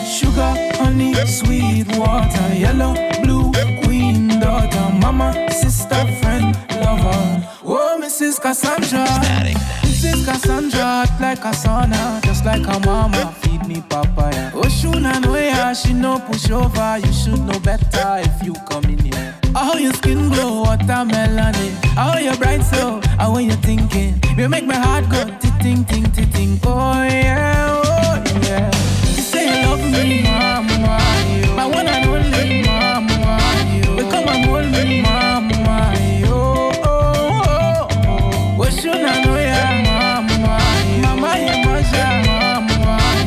Sugar, honey, sweet water, yellow, blue, queen, daughter, mama, sister, friend, lover. Oh, Mrs. Cassandra, Mrs. Cassandra, act like a sauna, just like a mama, feed me papaya. Oh, Shuna, no, yeah, she no push over, you should know better if you come in here. How your skin glow, watermelon, how your bright so, how are you thinking? You make my heart go ting ting ting ting. Oh yeah, oh yeah. You say you love me, mama, you. My one and only mama, you. But come and hold me, mama, you. Oh oh oh. What should I know ya, mama, you. Mama, you must mama,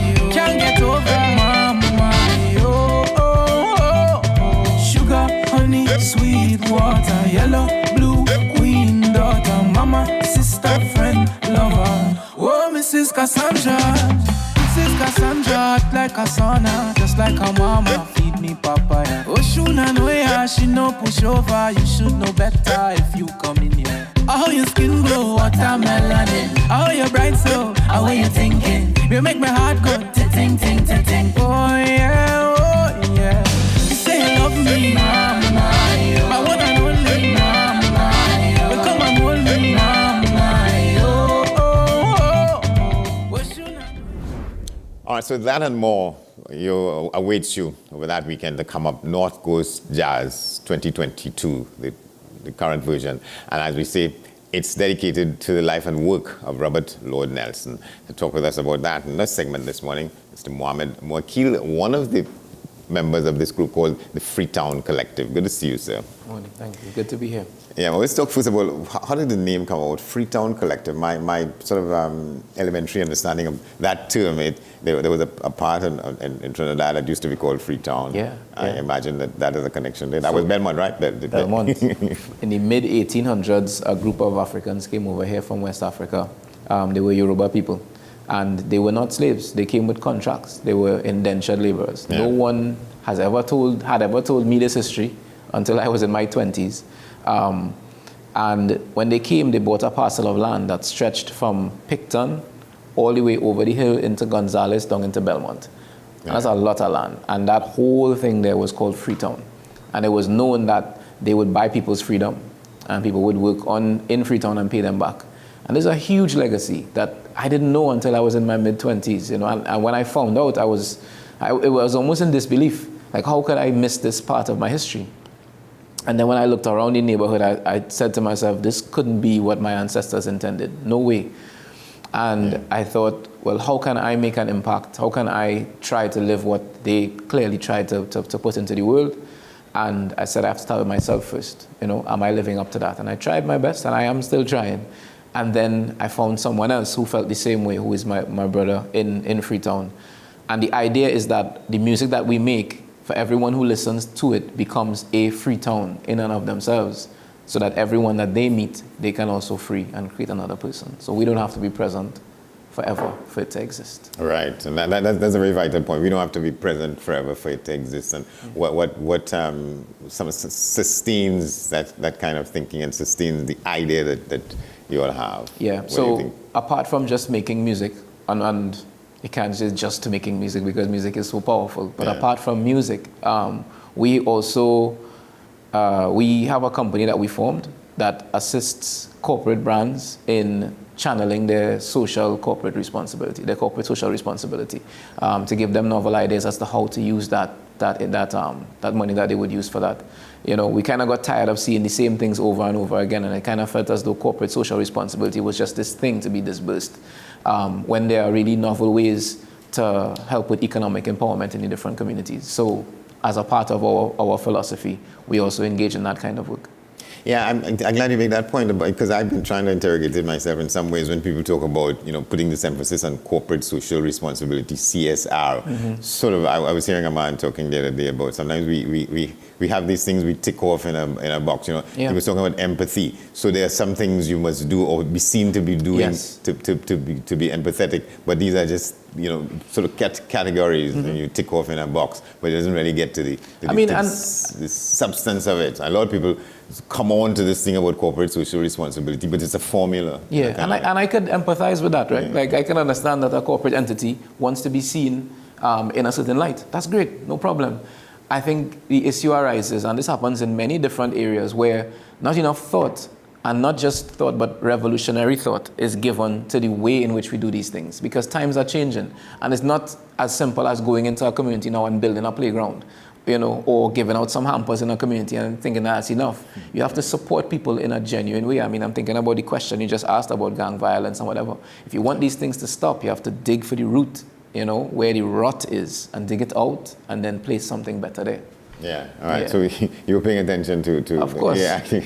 you. Can't get over, mama, you. Oh oh oh. Sugar, honey, sweet water, yellow, blue, queen, daughter, mama, sister, friend, lover. Oh, Mrs. Cassandra, Mrs. Cassandra, act like a sauna, just like a mama, feed me papaya. Oh, Shuna, no, yeah, she no push over, you should know better if you come in here. How your skin glow, watermelon, how your bright so, how are you thinking? You make my heart go ting ting ting ting. Oh yeah, oh yeah. You say you love me, mama, you. My one and only mama, you. But come and hold me, mama, you. Oh oh oh. What should I do? All right, so that and more awaits you over that weekend to come up. North Coast Jazz 2022, the current version. And as we say, it's dedicated to the life and work of Robert Lord Nelson. To talk with us about that in this segment this morning, Mr. Mohammed Mwakil, one of the members of this group called the Freetown Collective. Good to see you, sir. Morning, thank you. Good to be here. Yeah, well, let's talk first about how did the name come out? Freetown Collective. My sort of elementary understanding of that term, there was a part in Trinidad that used to be called Freetown. Yeah. I imagine that is a connection there. That was Belmont, right? Belmont. In the mid-1800s, a group of Africans came over here from West Africa. They were Yoruba people. And they were not slaves. They came with contracts. They were indentured laborers. Yeah. No one had ever told me this history until I was in my 20s. And when they came, they bought a parcel of land that stretched from Picton all the way over the hill into Gonzales, down into Belmont. Yeah. And that's a lot of land. And that whole thing there was called Freetown. And it was known that they would buy people's freedom and people would work in Freetown and pay them back. And there's a huge legacy that I didn't know until I was in my mid-20s, you know. And when I found out, it was almost in disbelief. Like, how could I miss this part of my history? And then when I looked around the neighborhood, I said to myself, this couldn't be what my ancestors intended. No way. And I thought, well, how can I make an impact? How can I try to live what they clearly tried to put into the world? And I said, I have to start with myself first. You know, am I living up to that? And I tried my best, and I am still trying. And then I found someone else who felt the same way, who is my brother in Freetown. And the idea is that the music that we make, for everyone who listens to it, becomes a Freetown in and of themselves, so that everyone that they meet, they can also free and create another person. So we don't have to be present forever for it to exist. Right, and that's a very vital point. We don't have to be present forever for it to exist. And what sustains that kind of thinking and sustains the idea that you all have? Yeah, so apart from just making music, and it can't just to making music because music is so powerful, but apart from music, we also, we have a company that we formed that assists corporate brands in channeling their social corporate responsibility, their corporate social responsibility, to give them novel ideas as to how to use that money that they would use for that. You know, we kind of got tired of seeing the same things over and over again, and it kind of felt as though corporate social responsibility was just this thing to be disbursed, when there are really novel ways to help with economic empowerment in the different communities. So as a part of our philosophy, we also engage in that kind of work. Yeah, I'm glad you make that point, because I've been trying to interrogate it myself in some ways when people talk about, you know, putting this emphasis on corporate social responsibility, CSR. Mm-hmm. Sort of, I was hearing a man talking the other day about sometimes we have these things we tick off in a box, you know. Yeah. He was talking about empathy. So there are some things you must do or be seen to be doing to be empathetic, but these are just sort of categories and you tick off in a box, but it doesn't really get to the substance of it. A lot of people come on to this thing about corporate social responsibility, but it's a formula. Yeah, and I could empathize with that, right? Yeah. Like, I can understand that a corporate entity wants to be seen in a certain light. That's great, no problem. I think the issue arises, and this happens in many different areas, where not enough thought, and not just thought, but revolutionary thought, is given to the way in which we do these things. Because times are changing, and it's not as simple as going into a community now and building a playground, or giving out some hampers in a community and thinking that's enough. You have to support people in a genuine way. I mean, I'm thinking about the question you just asked about gang violence and whatever. If you want these things to stop, you have to dig for the root, where the rot is, and dig it out, and then place something better there. Yeah, all right. Yeah. So you were paying attention to of course. Yeah. Sure.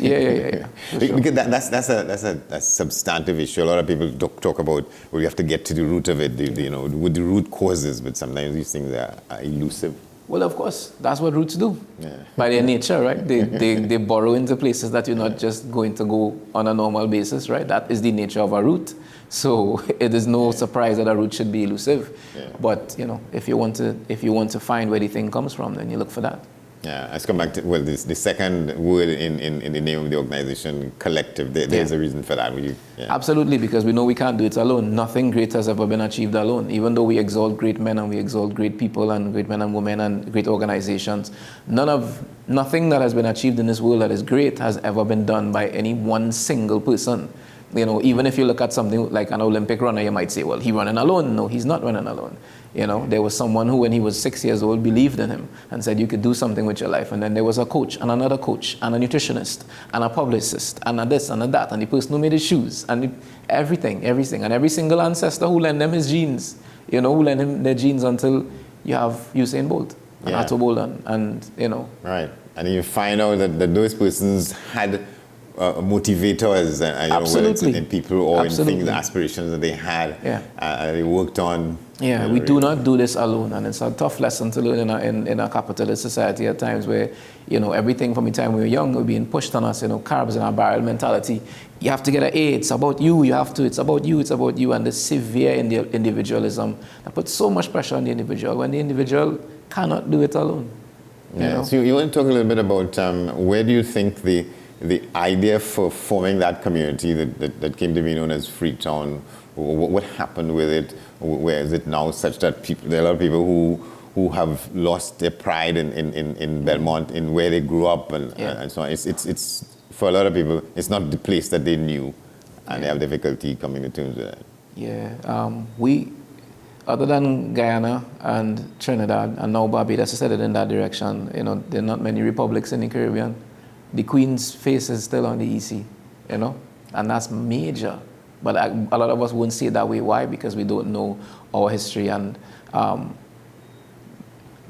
Because that's a substantive issue. A lot of people talk about, well, you have to get to the root of it, with the root causes, but sometimes these things are elusive. Well, of course, that's what roots do. Yeah. By their nature, right? They burrow into places that you're not just going to go on a normal basis, right? That is the nature of a root. So it is no surprise that a root should be elusive. Yeah. But if you want to find where the thing comes from, then you look for that. Yeah, let's come back to the second word in the name of the organization, collective. There's a reason for that. Absolutely, because we know we can't do it alone. Nothing great has ever been achieved alone. Even though we exalt great men and we exalt great people and great men and women and great organizations, nothing that has been achieved in this world that is great has ever been done by any one single person. Even if you look at something like an Olympic runner, you might say, well, he's running alone. No, he's not running alone. There was someone who, when he was 6 years old, believed in him and said, you could do something with your life. And then there was a coach and another coach and a nutritionist and a publicist and a this and a that and the person who made his shoes and everything. And every single ancestor who lent them his genes, who lent him their genes until you have Usain Bolt and Otto Bolan and. Right. And you find out that those persons had motivators Absolutely. in people or Absolutely. in things, aspirations that they had, they worked on. Yeah, we do not do this alone, and it's a tough lesson to learn in a capitalist society at times where, everything from the time we were young, we're being pushed on us, carbs in our barrel mentality. You have to get an A, it's about you, it's about you, and the severe individualism that puts so much pressure on the individual when the individual cannot do it alone. So you want to talk a little bit about where do you think the idea for forming that community that came to be known as Freetown, what happened with it? Where is it now such that there are a lot of people who have lost their pride in Belmont, in where they grew up and so on. It's for a lot of people, it's not the place that they knew, and they have difficulty coming to terms with that. Yeah, we, other than Guyana and Trinidad and now Barbados, is headed in that direction. There are not many republics in the Caribbean. The Queen's face is still on the EC, and that's major. But a lot of us won't see it that way. Why? Because we don't know our history. And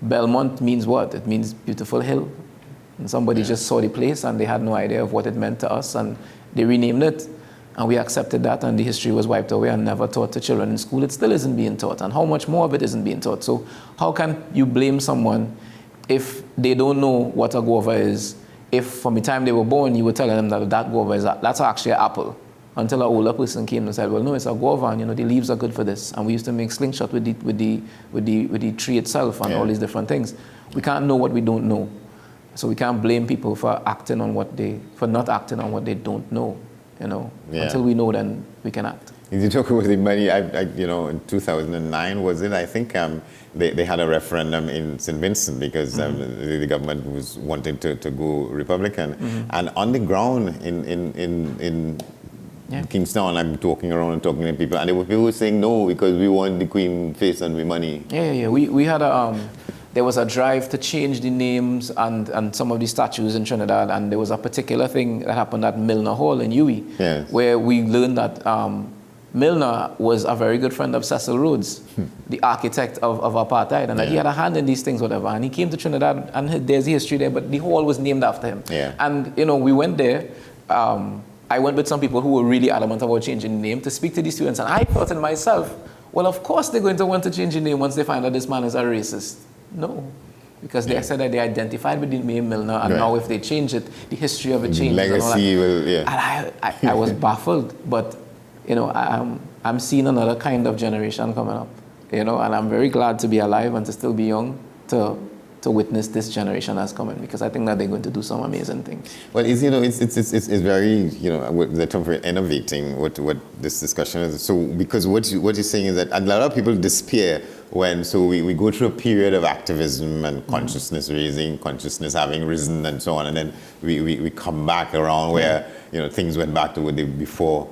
Belmont means what? It means beautiful hill. And somebody just saw the place and they had no idea of what it meant to us, and they renamed it. And we accepted that, and the history was wiped away and never taught to children in school. It still isn't being taught, and how much more of it isn't being taught. So how can you blame someone if they don't know what a guava is? If from the time they were born, you were telling them that guava that's actually an apple, until an older person came and said, well, no, it's a guava, and the leaves are good for this. And we used to make slingshot with the tree itself and all these different things. We can't know what we don't know. So we can't blame people for not acting on what they don't know, Until we know, then we can act. You talk about the money, in 2009, was it? I think they had a referendum in St. Vincent because the government was wanting to go Republican. And on the ground in Kingston, I'm talking around and talking to people, and people were saying no because we want the Queen face and we money. Yeah. We had there was a drive to change the names and some of the statues in Trinidad, and there was a particular thing that happened at Milner Hall in UWI, where we learned that Milner was a very good friend of Cecil Rhodes, the architect of apartheid, and that he had a hand in these things, whatever. And he came to Trinidad, and there's a history there, but the hall was named after him. Yeah. And, we went there. I went with some people who were really adamant about changing the name to speak to these students, and I thought in myself, well, of course they're going to want to change the name once they find out this man is a racist. No. Because they said that they identified with the name Milner, and now if they change it, the history of it changes. Legacy will, And I was baffled, but I'm seeing another kind of generation coming up. you know, and I'm very glad to be alive and to still be young to witness this generation as coming, because I think that they're going to do some amazing things. Well, it's very, the term for innovating what this discussion is. So because what you're saying is that a lot of people despair when we go through a period of activism and consciousness raising, consciousness having risen and so on, and then we come back around where things went back to what they were before,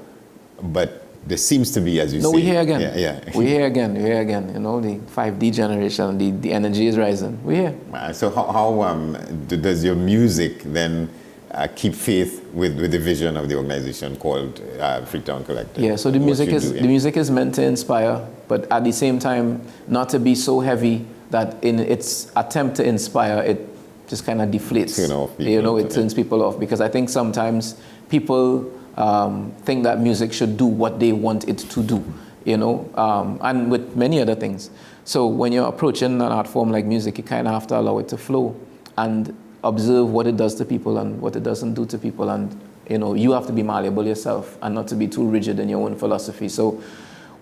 but there seems to be, as you say. No, we're here again. Yeah. We're here again. The 5D generation, the energy is rising. We're here. So how does your music then keep faith with the vision of the organization called Freetown Collective? Yeah, so the music is meant to inspire, but at the same time, not to be so heavy that in its attempt to inspire, it just kind of deflates. It turns people off, because I think sometimes people think that music should do what they want it to do, and with many other things. So when you're approaching an art form like music, you kind of have to allow it to flow and observe what it does to people and what it doesn't do to people. And, you have to be malleable yourself and not to be too rigid in your own philosophy. So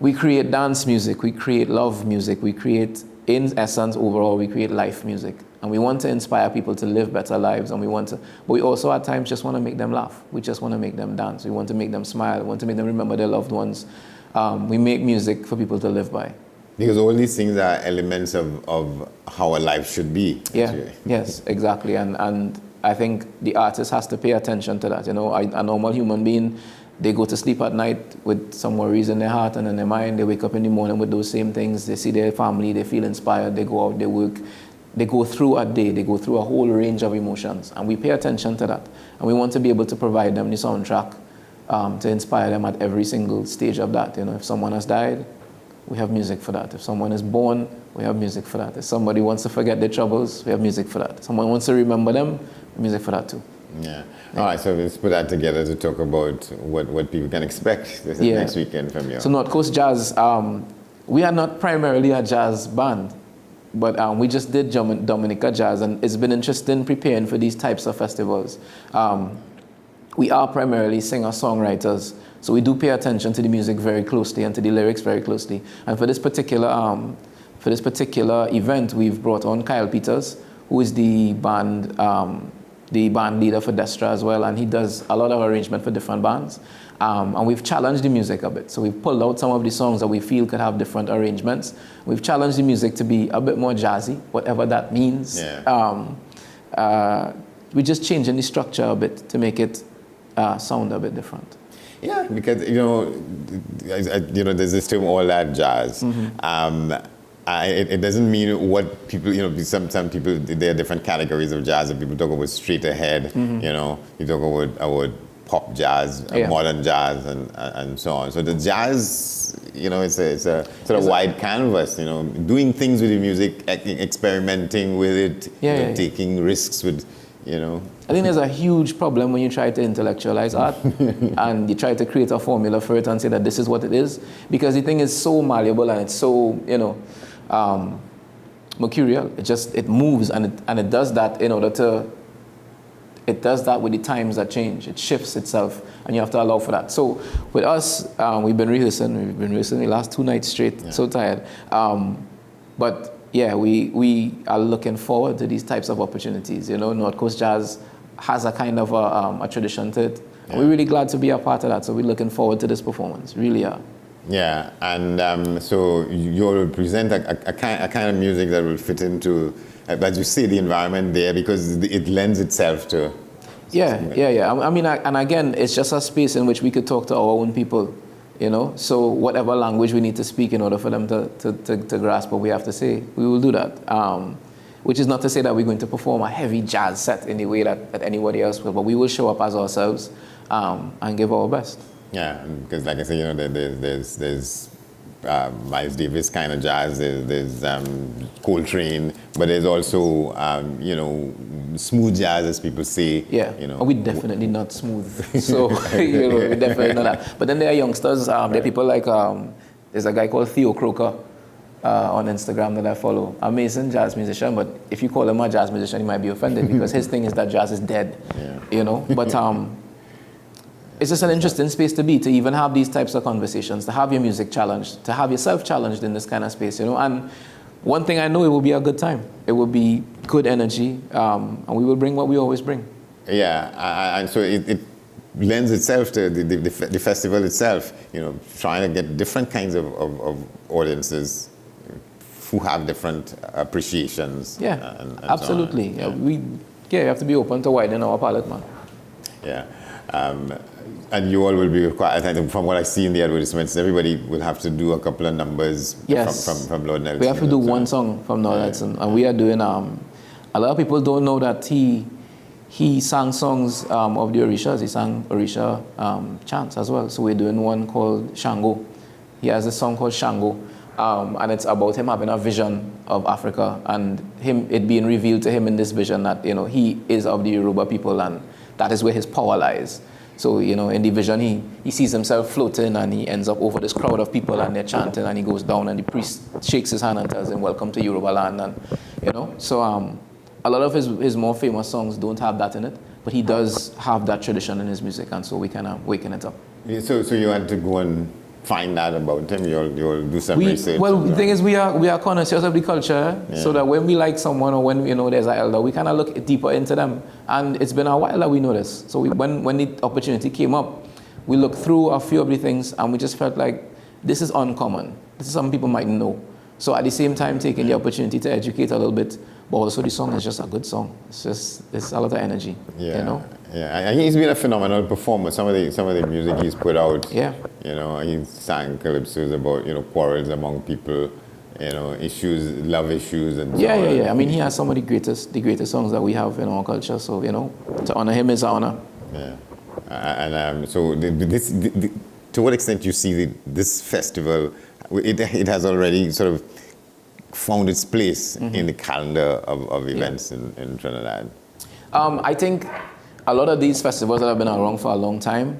we create dance music, we create love music, we create, in essence, overall, we create life music. And we want to inspire people to live better lives, but we also at times just want to make them laugh. We just want to make them dance. We want to make them smile. We want to make them remember their loved ones. We make music for people to live by. Because all these things are elements of how a life should be. Yeah, yes, exactly. And I think the artist has to pay attention to that. A normal human being, they go to sleep at night with some worries in their heart and in their mind. They wake up in the morning with those same things. They see their family, they feel inspired, they go out, they work. They go through a day, they go through a whole range of emotions, and we pay attention to that. And we want to be able to provide them the soundtrack to inspire them at every single stage of that. If someone has died, we have music for that. If someone is born, we have music for that. If somebody wants to forget their troubles, we have music for that. If someone wants to remember them, music for that too. Yeah. All right, so let's put that together to talk about what people can expect next weekend from you. So North Coast Jazz, we are not primarily a jazz band, but we just did Dominica Jazz, and it's been interesting preparing for these types of festivals. We are primarily singer-songwriters, so we do pay attention to the music very closely and to the lyrics very closely. And for this particular event, we've brought on Kyle Peters, who is the band leader for Destra as well, and he does a lot of arrangement for different bands. And we've challenged the music a bit. So we've pulled out some of the songs that we feel could have different arrangements. We've challenged the music to be a bit more jazzy, whatever that means. Yeah. We're just changing the structure a bit to make it sound a bit different. Yeah, because, there's this term, all that jazz. Mm-hmm. It doesn't mean what people, some people, there are different categories of jazz. And people talk about straight ahead, mm-hmm. You talk about pop jazz, modern jazz, and so on. So the jazz, it's a sort of wide canvas, doing things with the music, experimenting with it, taking risks with, I think there's a huge problem when you try to intellectualize art and you try to create a formula for it and say that this is what it is, because the thing is so malleable and it's so, mercurial. It moves and it does that it does that with the times that change. It shifts itself, and you have to allow for that. So with us, we've been rehearsing the last 2 nights straight, so tired. But yeah, we are looking forward to these types of opportunities. North Coast Jazz has a kind of a tradition to it. And we're really glad to be a part of that. So we're looking forward to this performance, really are. Yeah, and so you'll present a kind of music that will fit into, as you say, the environment there, because it lends itself to. Yeah. I mean, and again, it's just a space in which we could talk to our own people, So whatever language we need to speak in order for them to grasp what we have to say, we will do that. Which is not to say that we're going to perform a heavy jazz set in the way that anybody else will, but we will show up as ourselves and give our best. Yeah, because like I said, there's Miles Davis kind of jazz, there's Coltrane, but there's also, smooth jazz, as people say. Yeah, we're definitely not smooth, so we're definitely not that. But then there are youngsters, there are people like, there's a guy called Theo Croker on Instagram that I follow. Amazing jazz musician, but if you call him a jazz musician, he might be offended because his thing is that jazz is dead, But It's just an interesting space to be, to even have these types of conversations, to have your music challenged, to have yourself challenged in this kind of space, you know. And one thing I know, it will be a good time. It will be good energy, and we will bring what we always bring. Yeah, and so it lends itself to the festival itself, you know, trying to get different kinds of audiences who have different appreciations. Yeah, and absolutely. So on. You have to be open to widen our palette, man. Yeah. And you all will be required, I think from what I see in the advertisements, everybody will have to do a couple of numbers from Lord Nelson. We have to do one song from Lord Nelson, and we are doing, a lot of people don't know that he sang songs of the Orishas. He sang Orisha chants as well. So we're doing one called Shango. He has a song called Shango, and it's about him having a vision of Africa and it being revealed to him in this vision that, you know, he is of the Yoruba people and that is where his power lies. So, you know, in the vision, he sees himself floating and he ends up over this crowd of people and they're chanting and he goes down and the priest shakes his hand and tells him, welcome to Yoruba land. And, you know, so a lot of his more famous songs don't have that in it, but he does have that tradition in his music, and so we kind of waken it up. Yeah, so you had to go and find out about him, you'll do some research? Well, the thing is, we are connoisseurs of the culture, so that when we like someone or when, you know, there's an elder, we kind of look deeper into them. And it's been a while that we know this. So when the opportunity came up, we looked through a few of the things and we just felt like this is uncommon. This is something people might know. So at the same time, taking the opportunity to educate a little bit, but also the song is just a good song. It's a lot of energy, you know? Yeah, and he's been a phenomenal performer. Some of the music he's put out, you know, he sang calypsos about, you know, quarrels among people, you know, issues, love issues, and so on. I mean, he has some of the greatest songs that we have in our culture. So, you know, to honor him is an honor. Yeah, and so to what extent you see this festival? It has already sort of found its place in the calendar of events in Trinidad. I think a lot of these festivals that have been around for a long time,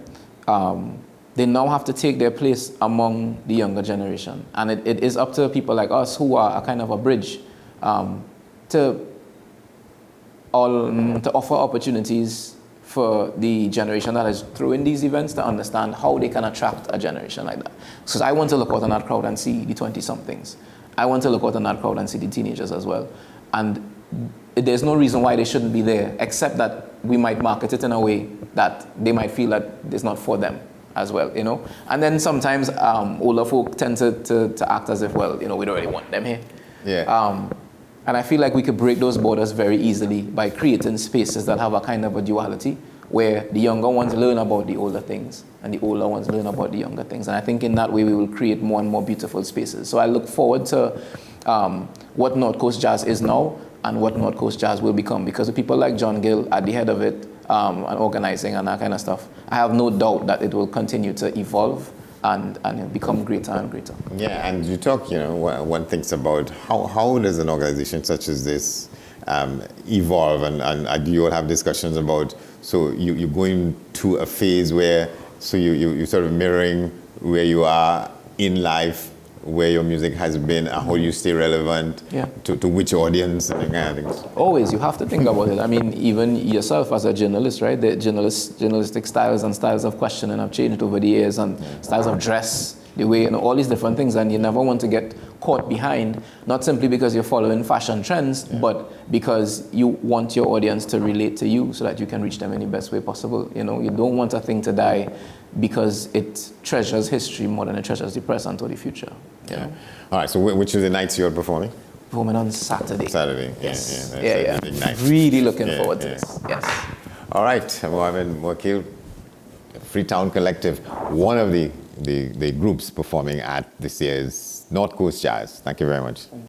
they now have to take their place among the younger generation. And it is up to people like us who are a kind of a bridge to offer opportunities for the generation that is throwing these events to understand how they can attract a generation like that. Because I want to look out on that crowd and see the 20-somethings. I want to look out on that crowd and see the teenagers as well. And there's no reason why they shouldn't be there, except that we might market it in a way that they might feel that it's not for them as well, you know? And then sometimes older folk tend to act as if, well, you know, we don't really want them here. Yeah. And I feel like we could break those borders very easily by creating spaces that have a kind of a duality where the younger ones learn about the older things and the older ones learn about the younger things. And I think in that way we will create more and more beautiful spaces. So I look forward to what North Coast Jazz is now and what North Coast Jazz will become, because of people like John Gill at the head of it and organizing and that kind of stuff, I have no doubt that it will continue to evolve and become greater and greater. Yeah, and you talk, you know, one thinks about how does an organization such as this evolve, and you all have discussions about, so you're going to a phase where, so you're sort of mirroring where you are in life, where your music has been, and how you stay relevant to which audience and that kind of things. Always, you have to think about it. I mean, even yourself as a journalist, right? The journalistic styles and styles of questioning have changed over the years, and styles of dress, the way, you know, all these different things, and you never want to get caught behind, not simply because you're following fashion trends, but because you want your audience to relate to you so that you can reach them in the best way possible. You know, you don't want a thing to die because it treasures history more than it treasures the present or the future. You know? All right, so which are the nights you're performing? Performing on Saturday. Yes. Yeah. Big night. Really looking forward to this. Yes. All right, Mohamed Wakil, Freetown Collective, one of the groups performing at this year's North Coast Jazz. Thank you very much.